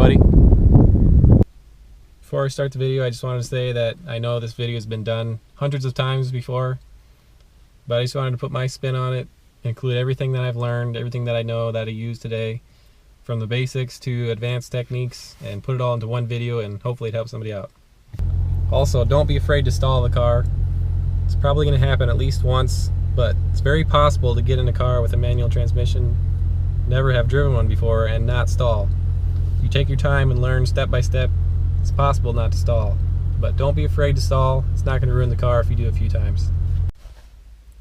everybody. Before I start the video, I just wanted to say that I know this video has been done hundreds of times before, but I just wanted to put my spin on it, include everything that I've learned, everything that I know that I use today, from the basics to advanced techniques, and put it all into one video, and hopefully it helps somebody out. Also, don't be afraid to stall the car. It's probably going to happen at least once, but it's very possible to get in a car with a manual transmission, never have driven one before, and not stall. If you take your time and learn step by step, it's possible not to stall. But don't be afraid to stall. It's not going to ruin the car if you do it a few times.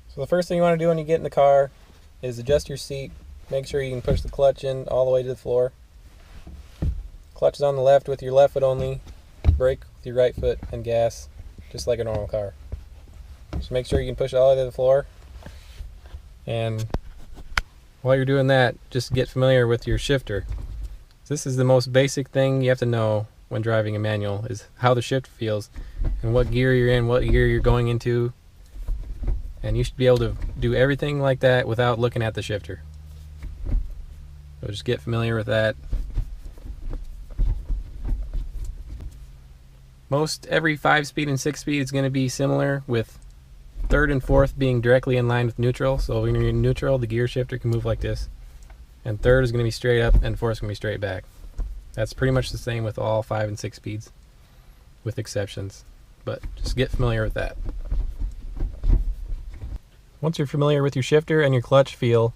So the first thing you want to do when you get in the car is adjust your seat. Make sure you can push the clutch in all the way to the floor. Clutch is on the left with your left foot only. Brake with your right foot, and gas just like a normal car. Just make sure you can push it all the way to the floor. And while you're doing that, just get familiar with your shifter. This is the most basic thing you have to know when driving a manual, is how the shifter feels and what gear you're in, what gear you're going into. And you should be able to do everything like that without looking at the shifter. So just get familiar with that. Most every 5-speed and 6-speed is going to be similar, with 3rd and 4th being directly in line with neutral. So when you're in neutral, the gear shifter can move like this. And 3rd is going to be straight up, and 4th is going to be straight back. That's pretty much the same with all 5 and 6 speeds, with exceptions. But just get familiar with that. Once you're familiar with your shifter and your clutch feel,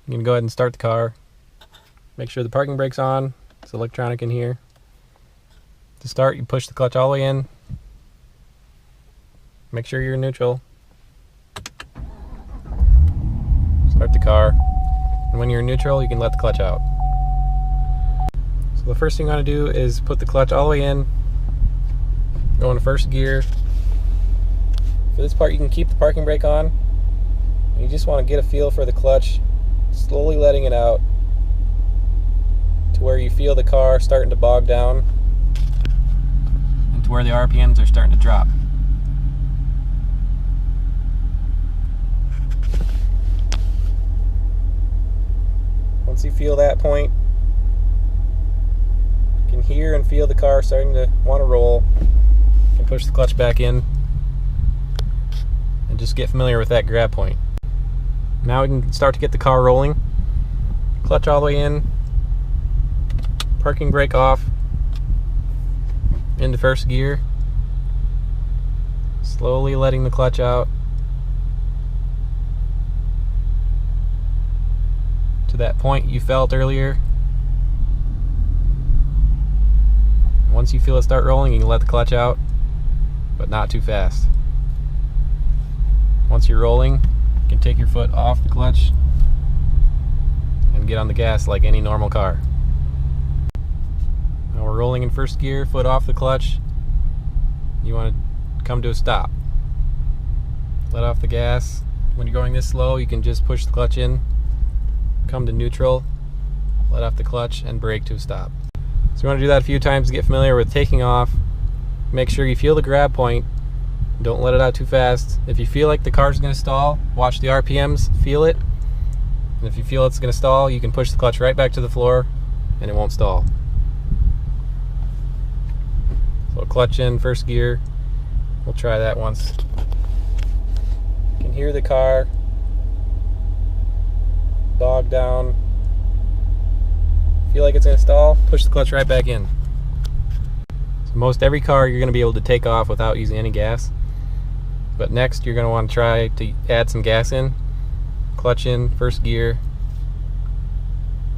you can go ahead and start the car. Make sure the parking brake's on. It's electronic in here. To start, you push the clutch all the way in. Make sure you're in neutral. Start the car. And when you're in neutral, you can let the clutch out. So the first thing you want to do is put the clutch all the way in. Go into first gear. For this part, you can keep the parking brake on. You just want to get a feel for the clutch, slowly letting it out to where you feel the car starting to bog down, and to where the RPMs are starting to drop. Once you feel that point, you can hear and feel the car starting to want to roll. You can push the clutch back in and just get familiar with that grab point. Now we can start to get the car rolling. Clutch all the way in, parking brake off, into first gear, slowly letting the clutch out to that point you felt earlier. Once you feel it start rolling, you can let the clutch out, but not too fast. Once you're rolling, you can take your foot off the clutch and get on the gas like any normal car. Now we're rolling in first gear, foot off the clutch. You want to come to a stop. Let off the gas. When you're going this slow, you can just push the clutch in, come to neutral, let off the clutch, and brake to a stop. So you want to do that a few times to get familiar with taking off. Make sure you feel the grab point. Don't let it out too fast. If you feel like the car's going to stall, watch the RPMs, feel it. And if you feel it's going to stall, you can push the clutch right back to the floor and it won't stall. So clutch in first gear. We'll try that once. You can hear the car bog down. Feel like it's going to stall, push the clutch right back in. So most every car you're going to be able to take off without using any gas. But next you're going to want to try to add some gas in. Clutch in first gear.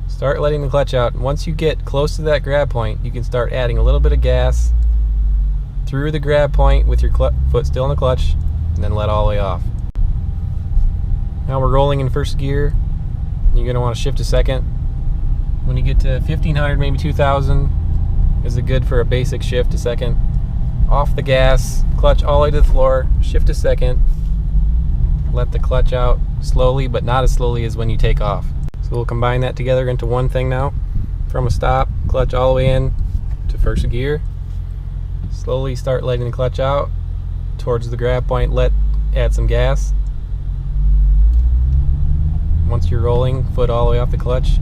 Start letting the clutch out. Once you get close to that grab point, you can start adding a little bit of gas through the grab point with your foot still in the clutch, and then let all the way off. Now we're rolling in first gear. You're going to want to shift a second. When you get to 1500, maybe 2000, is it good for a basic shift a second. Off the gas, clutch all the way to the floor, shift a second, let the clutch out slowly, but not as slowly as when you take off. So we'll combine that together into one thing now. From a stop, clutch all the way in to first gear. Slowly start letting the clutch out towards the grab point, add some gas. Once you're rolling, foot all the way off the clutch,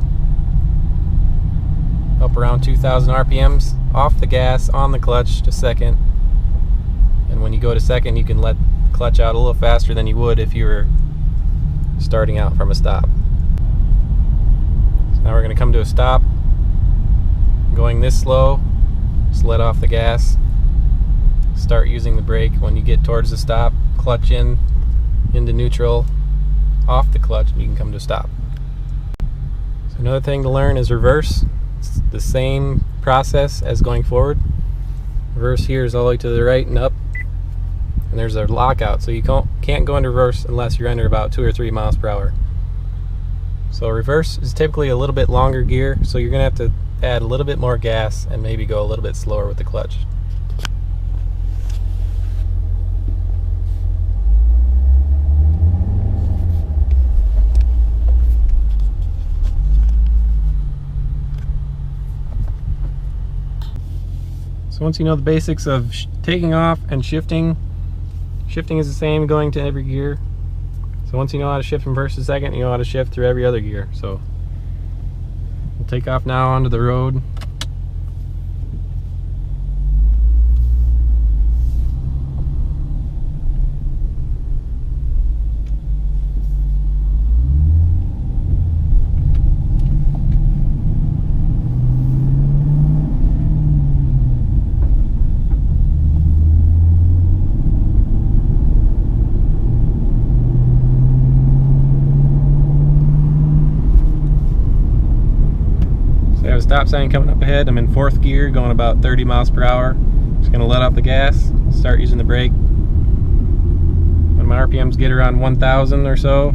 up up around 2,000 RPMs off the gas, on the clutch to second. And when you go to second, you can let the clutch out a little faster than you would if you were starting out from a stop. So now we're going to come to a stop. Going this slow, just let off the gas. Start using the brake when you get towards the stop. Clutch in, into neutral, off the clutch, and you can come to a stop. So another thing to learn is reverse. It's the same process as going forward. Reverse here is all the way to the right and up, and there's a lockout, so you can't go into reverse unless you're under about 2 or 3 miles per hour. So reverse is typically a little bit longer gear, so you're gonna have to add a little bit more gas and maybe go a little bit slower with the clutch. So once you know the basics of taking off and shifting, shifting is the same going to every gear. So once you know how to shift from first to second, you know how to shift through every other gear. So we'll take off now onto the road. I have a stop sign coming up ahead. I'm in 4th gear, going about 30 miles per hour. Just gonna let off the gas, start using the brake. When my RPMs get around 1,000 or so,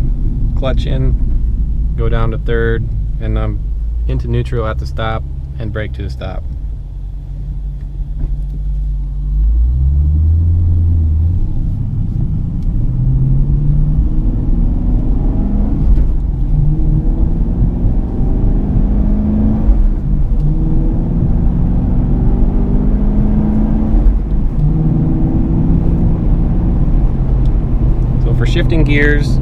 clutch in, go down to 3rd, and I'm into neutral at the stop and brake to the stop. For shifting gears,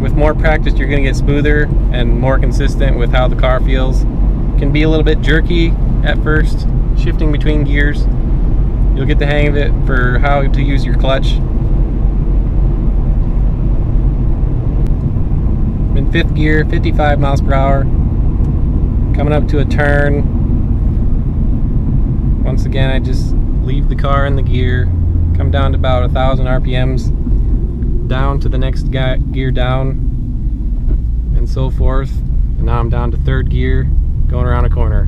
with more practice you're going to get smoother and more consistent with how the car feels. It can be a little bit jerky at first, shifting between gears. You'll get the hang of it for how to use your clutch. I'm in 5th gear, 55 miles per hour, coming up to a turn. Once again, I just leave the car in the gear, come down to about 1,000 RPMs, down to the next gear down, and so forth. And now I'm down to 3rd gear, going around a corner.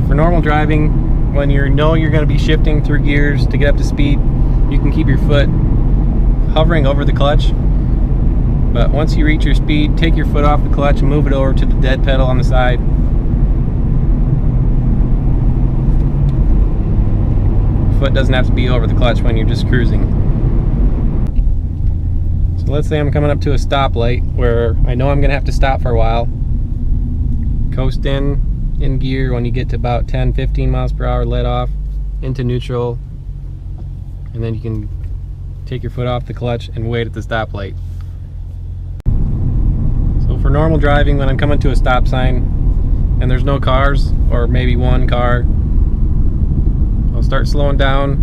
For normal driving, when you know you're going to be shifting through gears to get up to speed, you can keep your foot hovering over the clutch, but once you reach your speed, take your foot off the clutch and move it over to the dead pedal on the side. Foot doesn't have to be over the clutch when you're just cruising. So let's say I'm coming up to a stoplight where I know I'm gonna have to stop for a while. Coast in gear. When you get to about 10-15 miles per hour, let off into neutral, and then you can take your foot off the clutch and wait at the stoplight. So for normal driving, when I'm coming to a stop sign and there's no cars, or maybe one car, I'll start slowing down,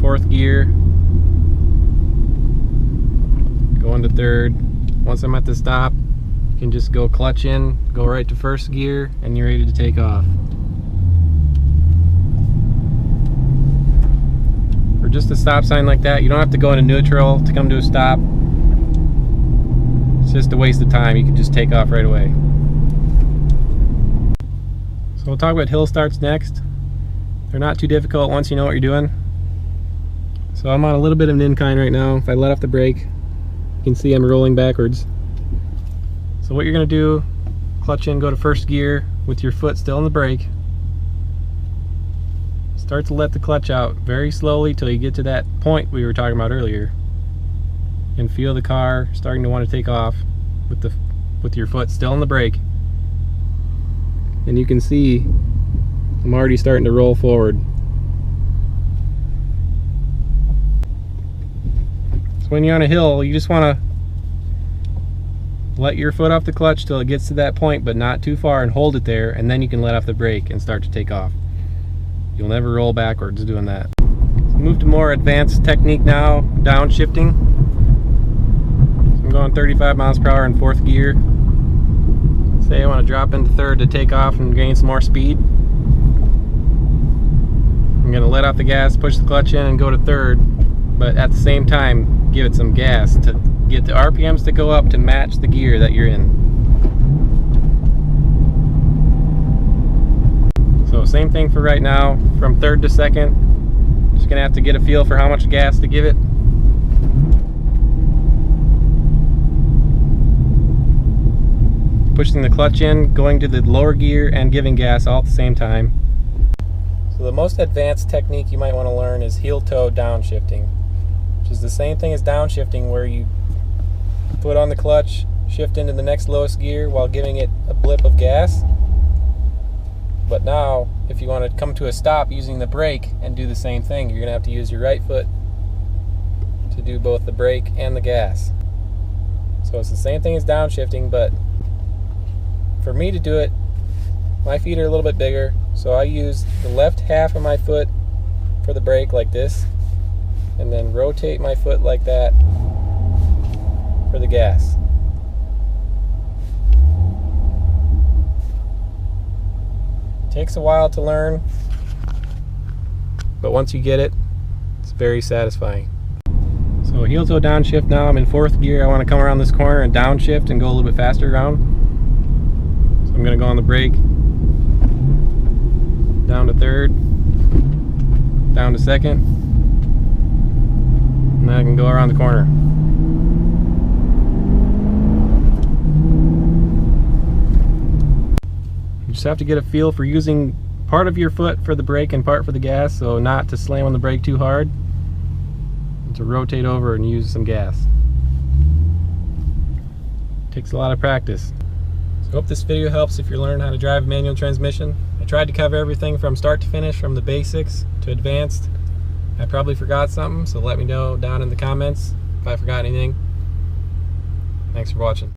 4th gear, going to 3rd. Once I'm at the stop, you can just go clutch in, go right to 1st gear, and you're ready to take off. For just a stop sign like that, you don't have to go into neutral to come to a stop. It's just a waste of time. You can just take off right away. So we'll talk about hill starts next. They're not too difficult once you know what you're doing. So I'm on a little bit of an incline right now. If I let off the brake, you can see I'm rolling backwards. So what you're going to do, clutch in, go to 1st gear with your foot still on the brake. Start to let the clutch out very slowly till you get to that point we were talking about earlier, and feel the car starting to want to take off with your foot still on the brake. and you can see I'm already starting to roll forward. So when you're on a hill, you just want to let your foot off the clutch till it gets to that point, but not too far, and hold it there, and then you can let off the brake and start to take off. You'll never roll backwards doing that. So move to more advanced technique now, downshifting. So I'm going 35 miles per hour in 4th gear. Say I want to drop into 3rd to take off and gain some more speed. I'm going to let off the gas, push the clutch in, and go to 3rd, but at the same time give it some gas to get the RPMs to go up to match the gear that you're in. So same thing for right now, from 3rd to 2nd. Just gonna have to get a feel for how much gas to give it. Pushing the clutch in, going to the lower gear, and giving gas all at the same time. So the most advanced technique you might want to learn is heel-toe downshifting, which is the same thing as downshifting, where you foot on the clutch, shift into the next lowest gear while giving it a blip of gas. But now, if you want to come to a stop using the brake and do the same thing, you're going to have to use your right foot to do both the brake and the gas. So it's the same thing as downshifting, but for me to do it, my feet are a little bit bigger, so I use the left half of my foot for the brake like this, and then rotate my foot like that for the gas. Takes a while to learn, but once you get it, it's very satisfying. So heel toe downshift now. I'm in 4th gear. I want to come around this corner and downshift and go a little bit faster around. So I'm going to go on the brake, down to 3rd, down to 2nd, and then I can go around the corner. You just have to get a feel for using part of your foot for the brake and part for the gas, so not to slam on the brake too hard, and to rotate over and use some gas. Takes a lot of practice. So I hope this video helps if you're learning how to drive a manual transmission. I tried to cover everything from start to finish, from the basics to advanced. I probably forgot something, so let me know down in the comments if I forgot anything. Thanks for watching.